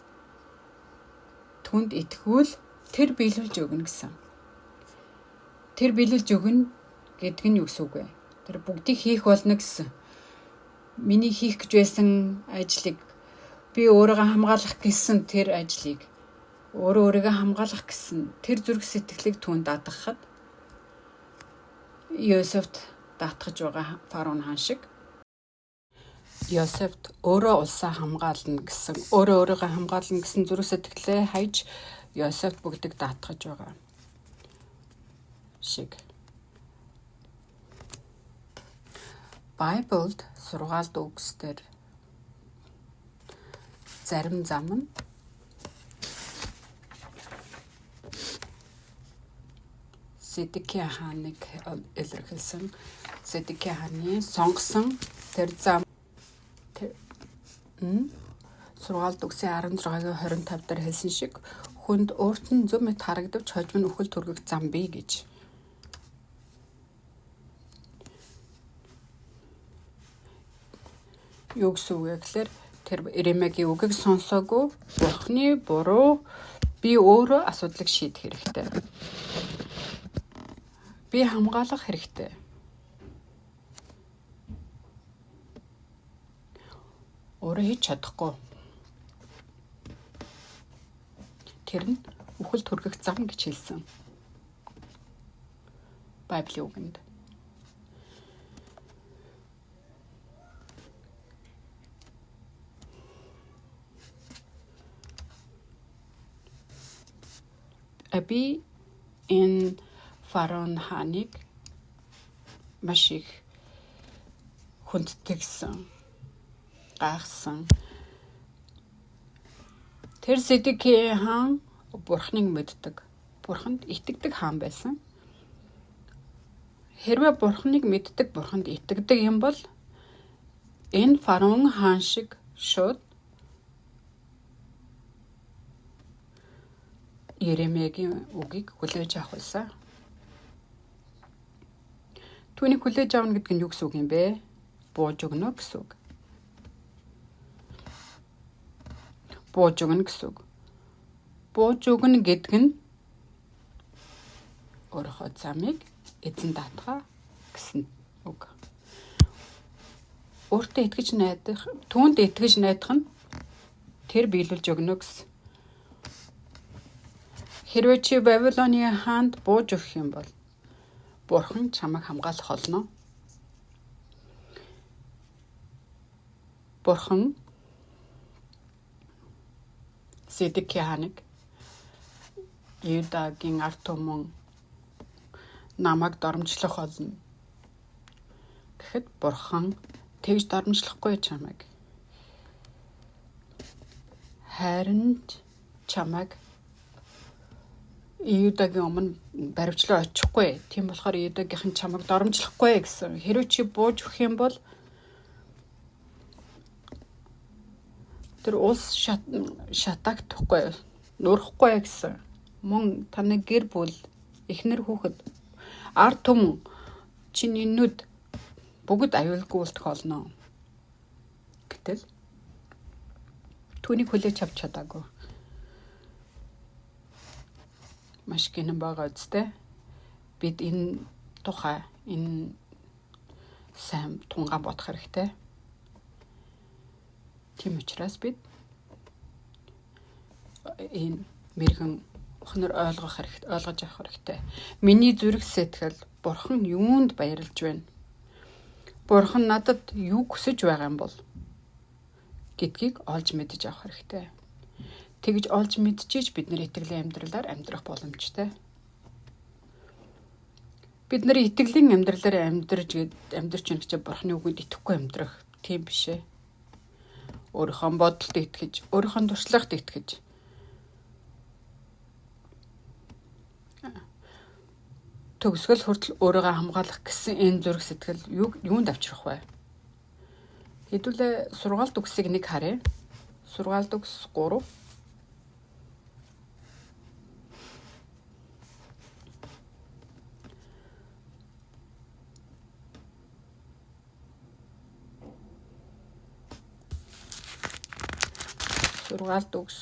Түүнд итгэвэл тэр биелүүлж өгнө гэсэн. Тэр биелүүлж өгнө гэдэг нь юу гэсэн үг вэ? Тэр бүгдийг хийх болно гэсэн. Миний хийх гэж байсан ажлыг би өөрийгөө хамгаалах гэсэн тэр ажлыг өөрийгөө хамгаалах гэсэн тэр зүрх сэтгэлийг түүнд даатгахад Йосефт даатгаж байгаа фараон хаан шиг Йосефт өөрийгөө хамгаална гэсэн өөрийгөө хамгаална гэсэн зүрх сэтгэлээ хайж Йосефт бүгдийг даатгаж байгаа шиг. Библиэд сургаалт үгсээр зарим зам нь Зэдикийн хааныг илэрхийлсэн. Зэдикийн хааны сонгосон тэр зам сургаалт үгсийн 16-гийн 25 дээр хэлсэн шиг хүнд өөрт нь зөв мэт харагдавч хожим нь үхэл түргэх зам бий гэж. Юу гэсэн үг вэ гэхээр тэр Иремегийн үгийг сонсоогүй Бурхны буруу би өөрөө асуудлыг шийдэх хэрэгтэй. Би хамгаалах хэрэгтэй. Өөрөө хийж чадахгүй. Тэр нь үхэл түргэх зам гэж хэлсэн. Байблийн үгэнд. Би энэ фараон хааныг маш их хүндэтгсэн, гайхсан. Тэр Зэдекийн хаан Бурхныг мэддэг, Бурханд итгэдэг хаан байсан. Хэрвээ Бурхныг мэддэг, Бурханд итгэдэг юм бол энэ фараон хаан шиг шууд Иремегийн үгийг хүлээж авах байсан. Түүнийг хүлээж авна гэдэг нь юу гэсэн үг юм бэ? Бууж өгнө гэсэн үг. Бууж өгнө гэсэн үг. Бууж өгнө гэдэг нь өөрийнхөө замыг эзэн даатгаа гэсэн үг. Өөртөө итгэж найдах, түүнд итгэж найдах нь тэр биелүүлж өгнө гэсэн. Хэрвээ чи Бабилоны хаанд бууж өгөх юм бол Бурхан чамайг хамгаалах болно. Бурхан Зэдекийн хааныг Юдагийн ард түмэн намайг доромжлох болно. Гэхэд Бурхан тэгж доромжлохгүй чамайг. Харин чамайг Юдагийн өмнө баривчлаа очихгүй. Тийм болохоор Юдагийнхан чамайг доромжлохгүй гэсэн. Хэрвээ чи бууж өгөх юм бол тэр улс шатагдахгүй, нурахгүй гэсэн. Мөн таны гэр бүл, эхнэр хүүхэд, ард түмэн, чиний нүд бүгд аюулгүй үлдэх болно. Гэтэл түүнийг хүлээж авч чадаагүй. Маш гинэн байгаа үстэй. Бид энэ тухай энэ сайн тунгаан бодох хэрэгтэй. Тийм учраас бид энэ мэрхэн охноор ойлгож авах хэрэгтэй. Миний зүрх сэтгэл Бурхан юунд баярлж байна? Бурхан надад юу хүсэж байгаа юм бол гэдгийг олж мэдэж авах хэрэгтэй. Тэгж олж мэдчихэж бид нэр итгэлийн амьдралаар амьдрах боломжтой. Бид нар итгэлийн амьдралаар амьдарч байна гэж Бурханы үгэнд итгэхгүй амьдрах тийм биш ээ. Өөрийнхөө бодолд итгэж, өөрийнхөө туршлагад итгэж. Төгсгөл хүртэл өөрийгөө хамгаалах гэсэн энэ зүрх сэтгэл юунд авчрах вэ? Хэдүүлээ сургаалт үгсийг нэг харъя. Сургаалт үгс 3. Сургаалт үгс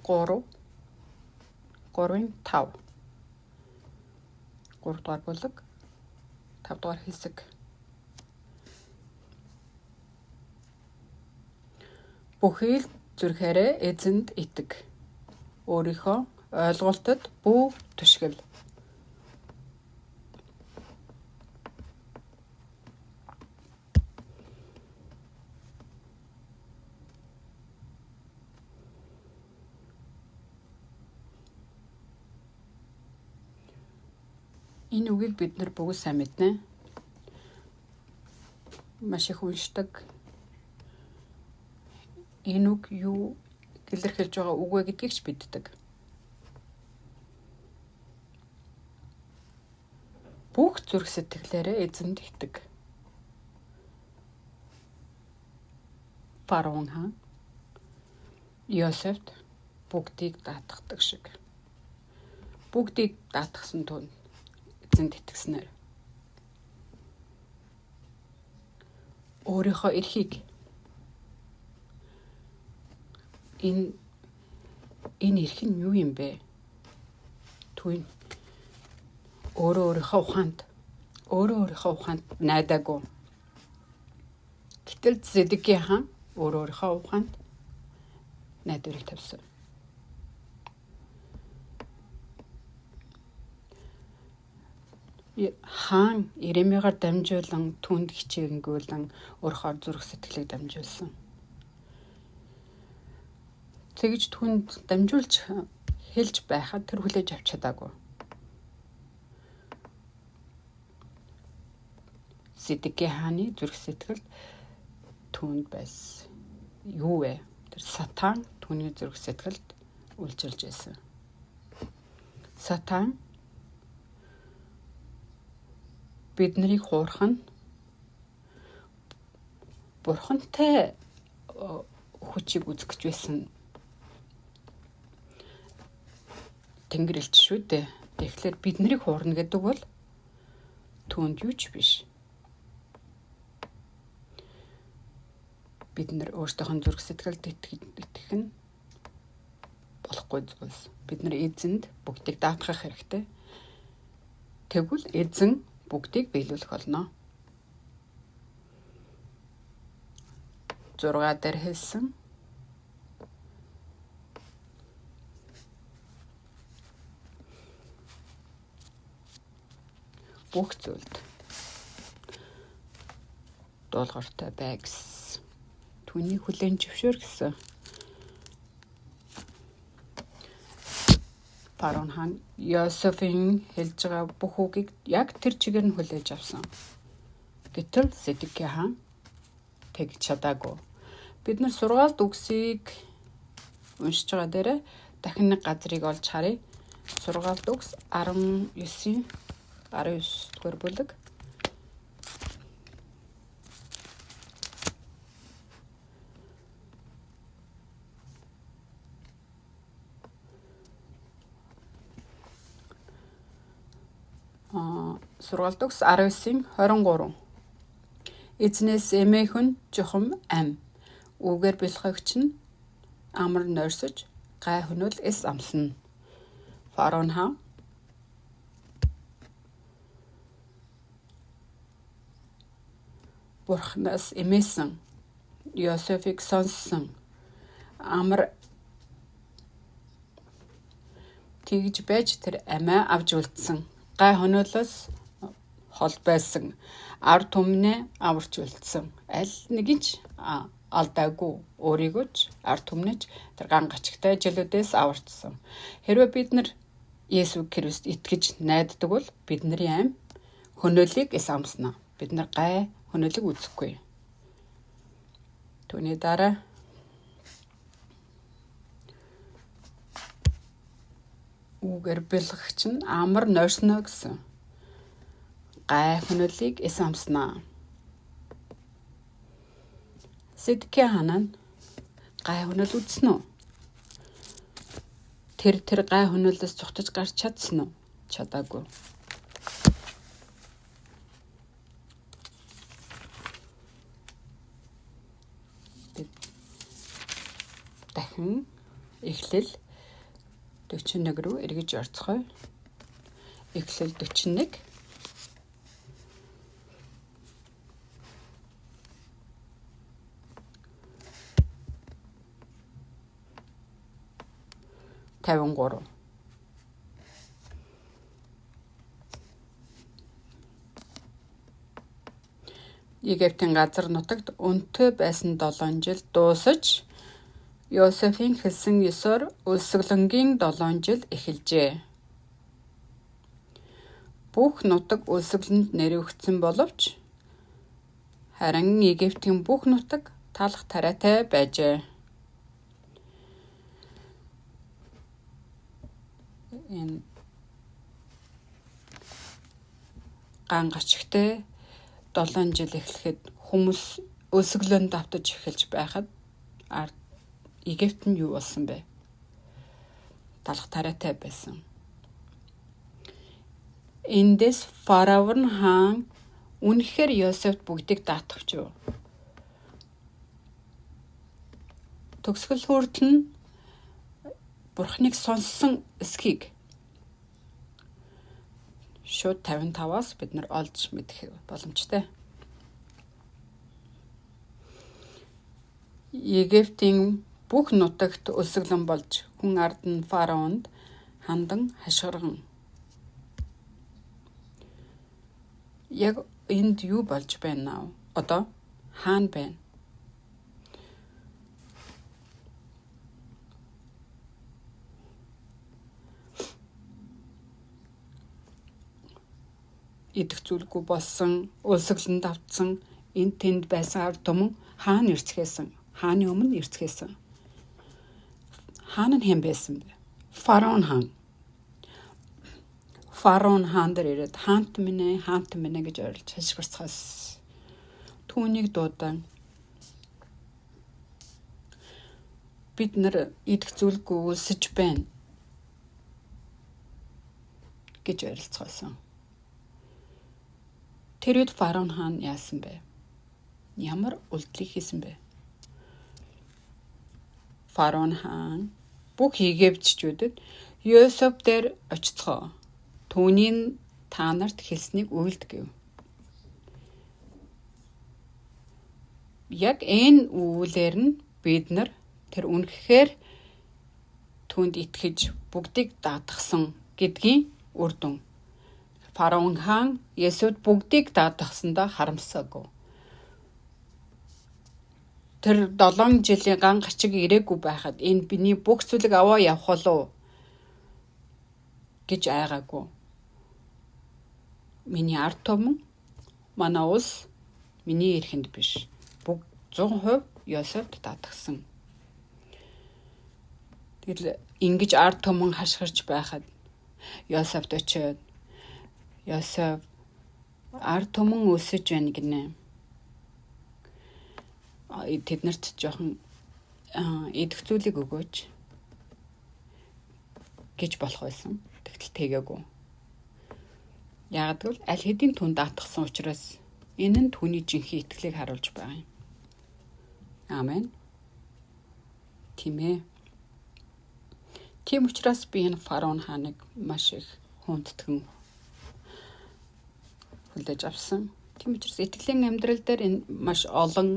3. 3-5. 3 дугаар бүлэг 5 дугаар хэсэг. Бүхий л зүрхээрээ эзэнд итэг. Өөрийнхөө ойлголтод бүү түшгэл. Энэ үгийг бид нар бүгд сайн мэднэ. Маш их уншдаг. Энэ үг юу илэрхийлж байгаа үг вэ гэдгийг ч мэддэг. бүх зүрх сэтгэлээрээ эзэнд итэг. Фараон хаан Йосефт бүгдийг даатгадаг шиг. Бүгдийг даатгсан түн эзэнд итгэснээр өөрийнхөө эрхийг энэ эрх нь юу юм бэ? Түүн өөрийнхөө ухаанд найдаагүй. Гэтэл Зэдекия хаан өөрийнхөө ухаанд найдварыг тавьсан. Хаан Иремигаар дамжуулан түнд хичээнгүүлэн өөрийнхөө зүрх сэтгэлийг дамжуулсан. Тэгж түнд дамжуулж хэлж байхад тэр хүлээж авч чадаагүй. Зэдекия хааны зүрх сэтгэл түнд байсан. Юу вэ? Тэр сатан түүний зүрх сэтгэлд үйлчилж байсан. Сатан биднийг хуурах нь бурхантай хүчийг үзэх гэж байсан Тэнгэрлэгч шүү дээ. Тэгэхээр биднийг хуурна гэдэг бол түүнд юу ч биш. Бид нар өөрсдийнхөө зүрх сэтгэлд итгэх нь болохгүй зүйлс. Бид нар эзэнд бүгдийг даатгах хэрэгтэй. Тэгвэл эзэн бүгдийг биелүүлэх болно. 6 дээр хэлсэн бүх зүйлд дуулууртай бай гэсэн. Түүний хүлээн зөвшөөр гэсэн. Фараон хаан Йосефийн хэлж байгаа бүх үгийг яг тэр чигээр нь хүлээж авсан. Гэтэл Зэдекия хаан тэгж чадаагүй. Бид нар сургаалт үгсийг уншиж байгаа дээрээ дахин нэг газрыг олж харъя. Сургаалт үгс 19 дугаар бүлэг. Сургаалт үгс 19:23. Эзнээс эмээхэн жухам ам. Үгээр бэлхэгч нь амар нойрсож гай хөнөөл эс амсна. Фараон хаан Бурханаас эмээсэн Йосефийг сонссон. Амар тэгж байж тэр амиа авч үлдсэн. Гай хөнөөлөөс хол байсан. Ард түмнээ аварч үлдсэн. Аль нэг нь ч алдаагүй. Өөрийгөө ч ард түмнэж тэр ган гачигтай жилүүдээс аварчсан. Хэрвээ бид нар Есүс Христ итгэж найддаг бол бидний ам хөнөөлийг эс амснаа. Бид нар гай хөнөөлийг үзэхгүй. Түүний дараа үгээр бэлгэгч нь амар нойрсноо гэсэн. Гай хөнөөлийг эс амснаа. Зэдекия хаан гай хөнөөл үзсэн үү? Тэр гай хөнөөлөөс цухтаж гарч чадсан уу? Чадаагүй. Дахин Эхлэл 41 рүү эргэж орцгоё. Эхлэл 41. Тавингурав. Египтийн газар нутагт өнтөө байсан 7 жил дуусаж Йосефийн хэлсэн ёсоор өлсгөлөнгийн 7 жил эхэлжээ. Бүх нутаг өлсгөлөнд нэрвэгдсэн боловч харин Египтийн бүх нутаг талах тариатай байжээ. Энэ ган гачигтай 7 жил эхлэхэд хүмүүс өсөглөн давтаж эхэлж байхад Египт нь юу болсон бэ? Талх тариатай байсан. Эндээс фараон хаан үнэхээр Йосефт бүгдийг даатгавч юу? Төгсгөл хүртэл нь Бурхныг сонссон эсхийг шууд 55-аас бид нар олж мэдэх боломжтой. Египтийн бүх нутагт өсөглөн болж хүн ард нь фараонд хандан хашгирган. Яг энд юу болж байна вэ? Одоо хаана байна? Идэх зүйлгүй болсон, өлсөглөн давтсан энд тэнд байсан ард түмэн хаана ирцгээсэн? Хааны өмнө ирцгээсэн. Хаана нь хэн байсан бэ? Фараон хаан. Фараон хаан дээр ирээд хаант минь гэж орилж хашгирцгаас түүнийг дуудан бид нар идэх зүйлгүй өлсөж байна гэж орилцгоосон. Тэр үед фараон хаан яасан бэ? Ямар үйлдэл хийсэн бэ? Фараон хаан бүх Египтчүүдэд Йосеф дээр очицгоо. Түүний та нарт хэлснийг үйлдэв. Яг энэ үйлээр нь бид нар тэр үнэхээр түүнд итгэж бүгдийг даатгсан гэдгийн үр дүн. Фараон хаан Йосефт бүгдийг даатгсандаа харамсаагүй. Тэр 7 жилийн ган гачиг ирээгүй байхад энэ биний бүх зүйлийг аваа явах болов гэж айгаагүй. Миний ард түмэн манай улс миний эрхэнд биш. Бүгд 100% Йосефт даатгсан. Тэр ингэж ард түмэн хашгирч байхад Йосефт очиод Йосеф ард түмэн өсөж байна гинэ. Тэднэрт жоохон идэх зүйлийг өгөөч гэж болох байсан. Тэгтэл тэгээгүй. Яг л аль хэдийн түн даатгсан учраас энэ нь түүний жинхэнэ итгэлийг харуулж байгаа юм. Амен. Тимээ. Тийм учраас би энэ фараон хааныг маш их хүндэтгэн хүлээж авсан. Тийм учраас итгэлийн амьдрал дээр энэ маш олон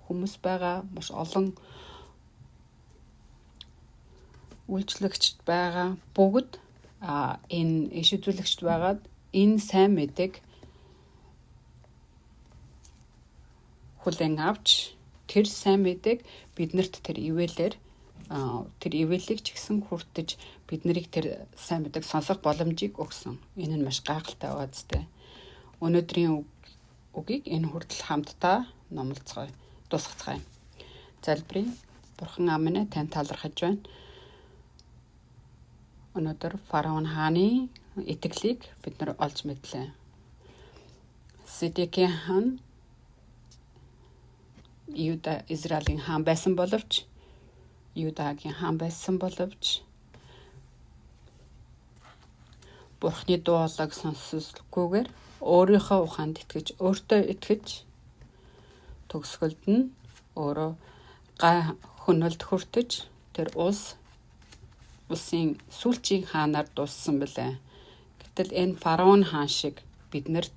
хүмүүс байгаа, маш олон үйлчлэгчд байгаа. Бүгд энэ иш үзүүлэгчд байгаад энэ сайн мэдээг хүлээн авч тэр сайн мэдээг биднэрт тэр ивэлээр тэр ивэлийг ч гэсэн хүртэж бид нарыг тэр сайн мэдээг сонсох боломжийг өгсөн. Энэ нь маш гайхалтай байгаа зү. Өнөөдрийн үгийг энэ хүртэл хамтдаа номлоцгоё. Дуусгацгаая. Залбирая. Бурхан аминь тань талархаж байна. Өнөөдөр фараон хааны итгэлийг бид нар олж мэдлээ. Седекия хаан Юда Израилийн хаан байсан боловч Юдагийн хаан байсан боловч Бурхны дуулыг сонсолгүйгээр өөрийнхөө ухаанд итгэж өөртөө итгэж төгсгөлд нь өөрөө гай хөнөлд хүртэж тэр улсын сүүлчийн хаанаар дууссан билээ. Гэтэл энэ фараон хаан шиг биднэрт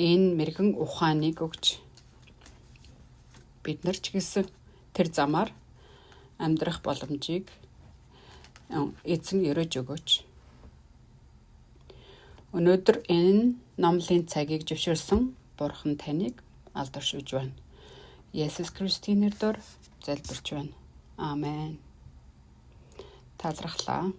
энэ мэрэгэн ухааныг өгч бид нар ч гэсэн тэр замаар амьдрах боломжийг эзэн өрөөж өгөөч. Өнөөдөр энэ номлын цагийг зөвшөөрсөн Бурхан таныг алдаршуулж байна. Есүс Христийн нэрээр залбирч байна. Амен. Талархлаа.